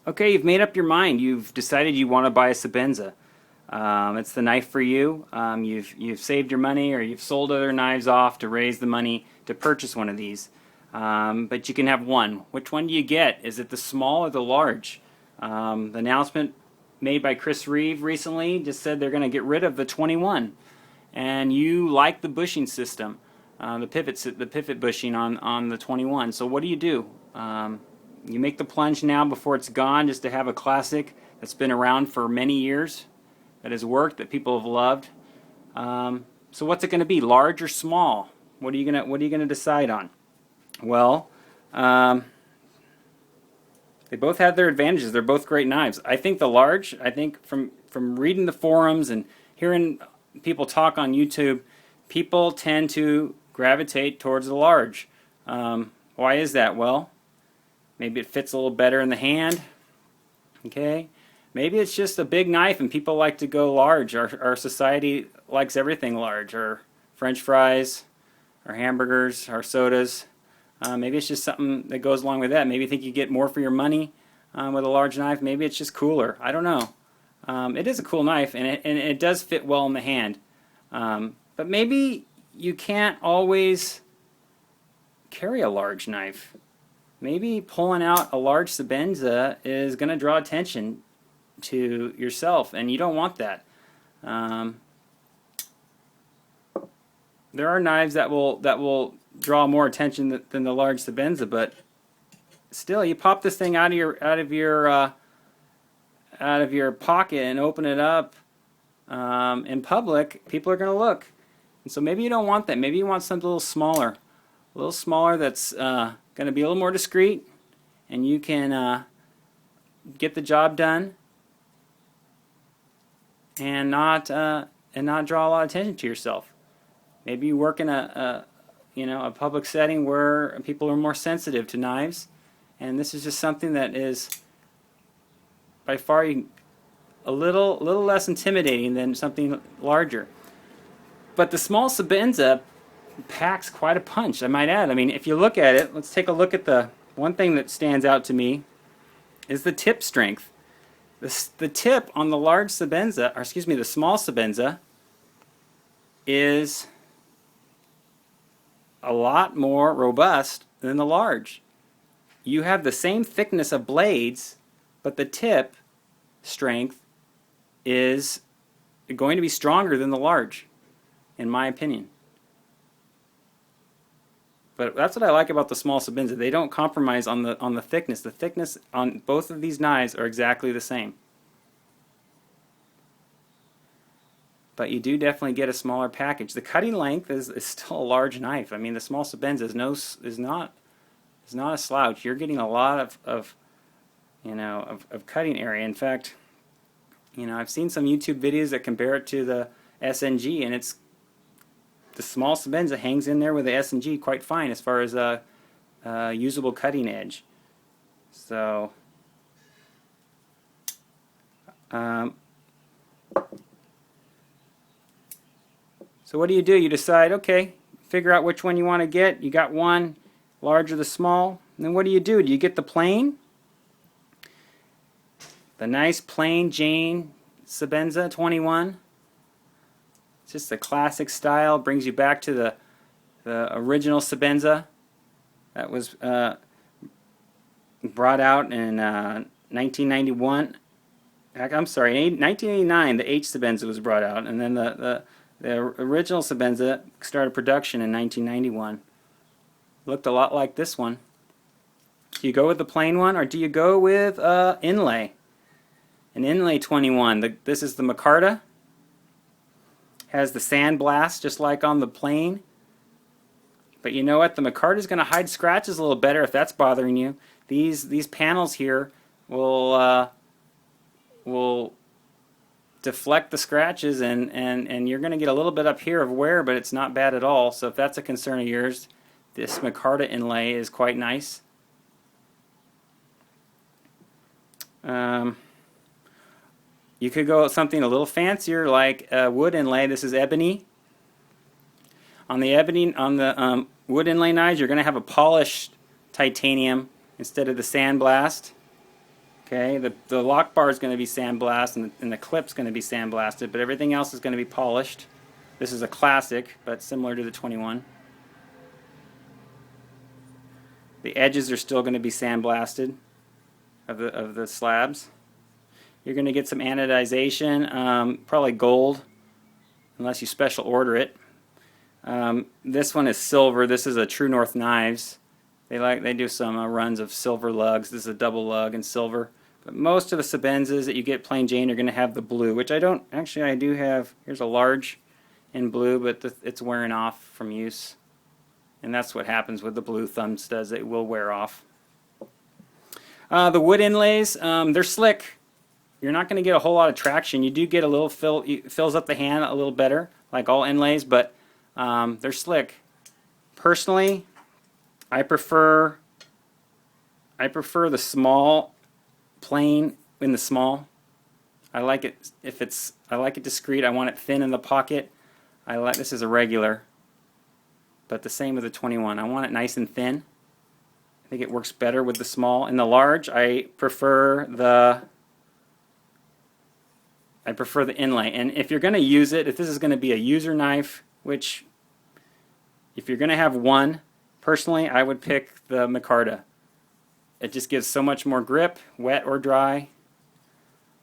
Okay, you've made up your mind. You've decided you want to buy a Sebenza. It's the knife for you. You've saved your money, or you've sold other knives off to raise the money to purchase one of these. But you can have one. Which one do you get? Is it the small or the large? The announcement made by Chris Reeve recently just said they're going to get rid of the 21. And you like the bushing system, the pivot bushing on the 21. So what do? You make the plunge now before it's gone, just to have a classic that's been around for many years, that has worked, that people have loved. So what's it going to be, large or small? What are you gonna decide on? Well, they both have their advantages. They're both great knives. I think the large. I think from reading the forums and hearing people talk on YouTube, people tend to gravitate towards the large. Why is that? Well, maybe it fits a little better in the hand. Okay, maybe it's just a big knife and people like to go large. Our society likes everything large. Our French fries, our hamburgers, our sodas. Maybe it's just something that goes along with that. Maybe you think you get more for your money with a large knife. Maybe it's just cooler. I don't know. It is a cool knife, and it does fit well in the hand. But maybe you can't always carry a large knife. Maybe pulling out a large Sebenza is going to draw attention to yourself, and you don't want that. There are knives that will draw more attention than the large Sebenza, but still, you pop this thing out of your pocket and open it up in public, people are going to look. And so maybe you don't want that. Maybe you want something a little smaller that's going to be a little more discreet, and you can get the job done and not draw a lot of attention to yourself. Maybe you work in a public setting where people are more sensitive to knives, and this is just something that is by far a little less intimidating than something larger. But the small Sebenza packs quite a punch, I might add. I mean, if you look at it, let's take a look at the one thing that stands out to me is the tip strength. The tip on the large Sebenza, or excuse me, the small Sebenza, is a lot more robust than the large. You have the same thickness of blades, but the tip strength is going to be stronger than the large, in my opinion. But that's what I like about the small Sebenza. They don't compromise on the thickness. The thickness on both of these knives are exactly the same. But you do definitely get a smaller package. The cutting length is still a large knife. I mean, the small Sebenza is not a slouch. You're getting a lot of cutting area. In fact, I've seen some YouTube videos that compare it to the SNG, and the small Sebenza hangs in there with the SNG quite fine as far as usable cutting edge. So so what do? You decide, okay, figure out which one you want to get. You got one, large or the small. And then what do? Do you get the plain? The nice plain Jane Sebenza 21. It's just a classic style. Brings you back to the original Sebenza that was brought out in 1991. I'm sorry, in 1989 the H Sebenza was brought out, and then the original Sebenza started production in 1991. Looked a lot like this one. Do you go with the plain one, or do you go with inlay? An inlay 21. This is the micarta. Has the sand blast just like on the plain. But you know what? The micarta is going to hide scratches a little better if that's bothering you. These panels here will deflect the scratches, and you're going to get a little bit up here of wear, but it's not bad at all. So if that's a concern of yours, this micarta inlay is quite nice. You could go with something a little fancier like wood inlay. This is ebony. On the wood inlay knives, you're going to have a polished titanium instead of the sandblast. Okay, the lock bar is going to be sandblasted and the clip's going to be sandblasted, but everything else is going to be polished. This is a classic, but similar to the 21. The edges are still going to be sandblasted of the slabs. You're going to get some anodization, probably gold, unless you special order it. This one is silver. This is a True North Knives. They do some runs of silver lugs. This is a double lug in silver. But most of the Sebenzas that you get plain Jane are going to have the blue, which I don't. Actually, I do have. Here's a large in blue, but it's wearing off from use. And that's what happens with the blue thumb studs. It will wear off. The wood inlays, they're slick. You're not going to get a whole lot of traction. You do get a little fills up the hand a little better, like all inlays, but they're slick. Personally, I prefer the small, plain in the small. I like it I like it discreet. I want it thin in the pocket. This is a regular, but the same with the 21. I want it nice and thin. I think it works better with the small. In the large, I prefer the inlay. And if you're going to use it, if this is going to be a user knife, which if you're going to have one, personally, I would pick the micarta. It just gives so much more grip, wet or dry.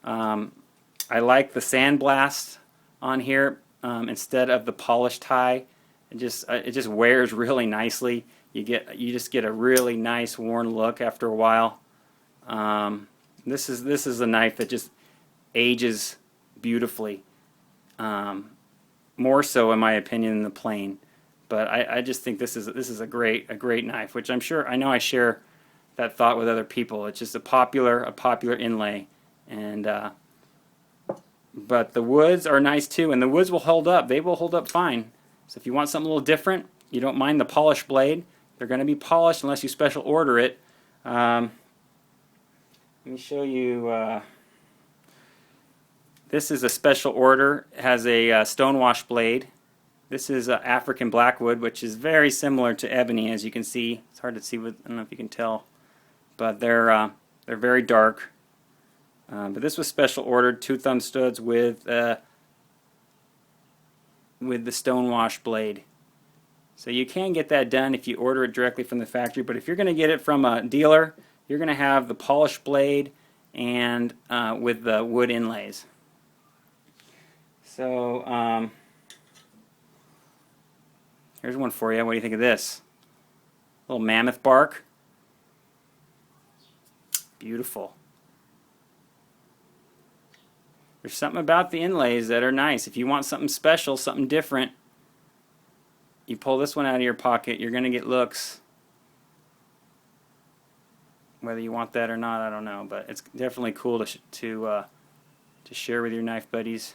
I like the sandblast on here instead of the polished tie. It just wears really nicely. You just get a really nice worn look after a while. This is a knife that just ages beautifully. More so, in my opinion, than the plain. But I just think this is a great knife, which I know I share that thought with other people. It's just a popular inlay, and but the woods are nice too, and the woods will hold up. They will hold up fine. So if you want something a little different, you don't mind the polished blade. They're going to be polished unless you special order it. Let me show you. This is a special order. It has a stonewash blade. This is African blackwood, which is very similar to ebony, as you can see. It's hard to see. I don't know if you can tell, but they're very dark. But this was special ordered, 2 thumb studs with the stonewash blade. So you can get that done if you order it directly from the factory. But if you're going to get it from a dealer, you're going to have the polished blade and with the wood inlays. So here's one for you. What do you think of this? Little mammoth bark. Beautiful. There's something about the inlays that are nice. If you want something special, something different, you pull this one out of your pocket, you're going to get looks. Whether you want that or not, I don't know, but it's definitely cool to share with your knife buddies.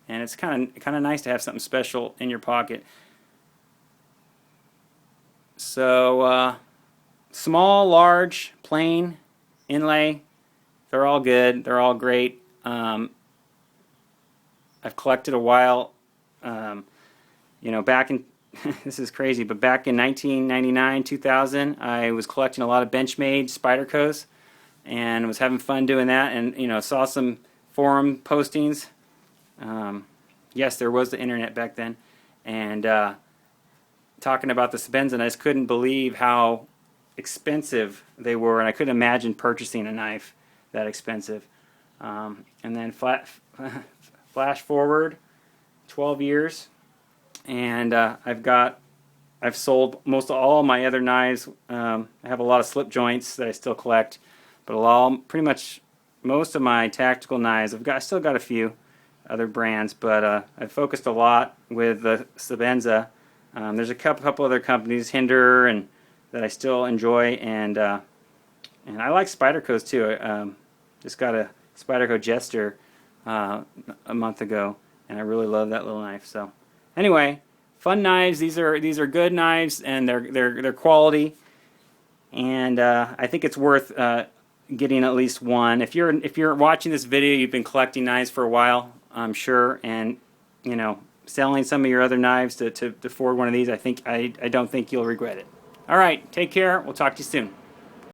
And it's kind of nice to have something special in your pocket. So small, large, plain, inlay, they're all good. They're all great. I've collected a while. Back in this is crazy, but back in 1999, 2000, I was collecting a lot of Benchmade Spydercos and was having fun doing that. And saw some forum postings. Yes, there was the internet back then, and talking about the Sebenza, and I just couldn't believe how expensive they were, and I couldn't imagine purchasing a knife that expensive. And then flash forward 12 years, and I've sold most of all my other knives. I have a lot of slip joints that I still collect, but pretty much most of my tactical knives, I still got a few other brands, but I've focused a lot with the Sebenza. There's a couple other companies, Hinder, and that I still enjoy, and I like Spydercos too. Just got a Spyderco Jester a month ago, and I really love that little knife. So anyway, fun knives. These are good knives, and they're quality, and I think it's worth getting at least one. If you're watching this video, you've been collecting knives for a while, I'm sure, and selling some of your other knives to afford one of these, I don't think you'll regret it. All right, take care. We'll talk to you soon.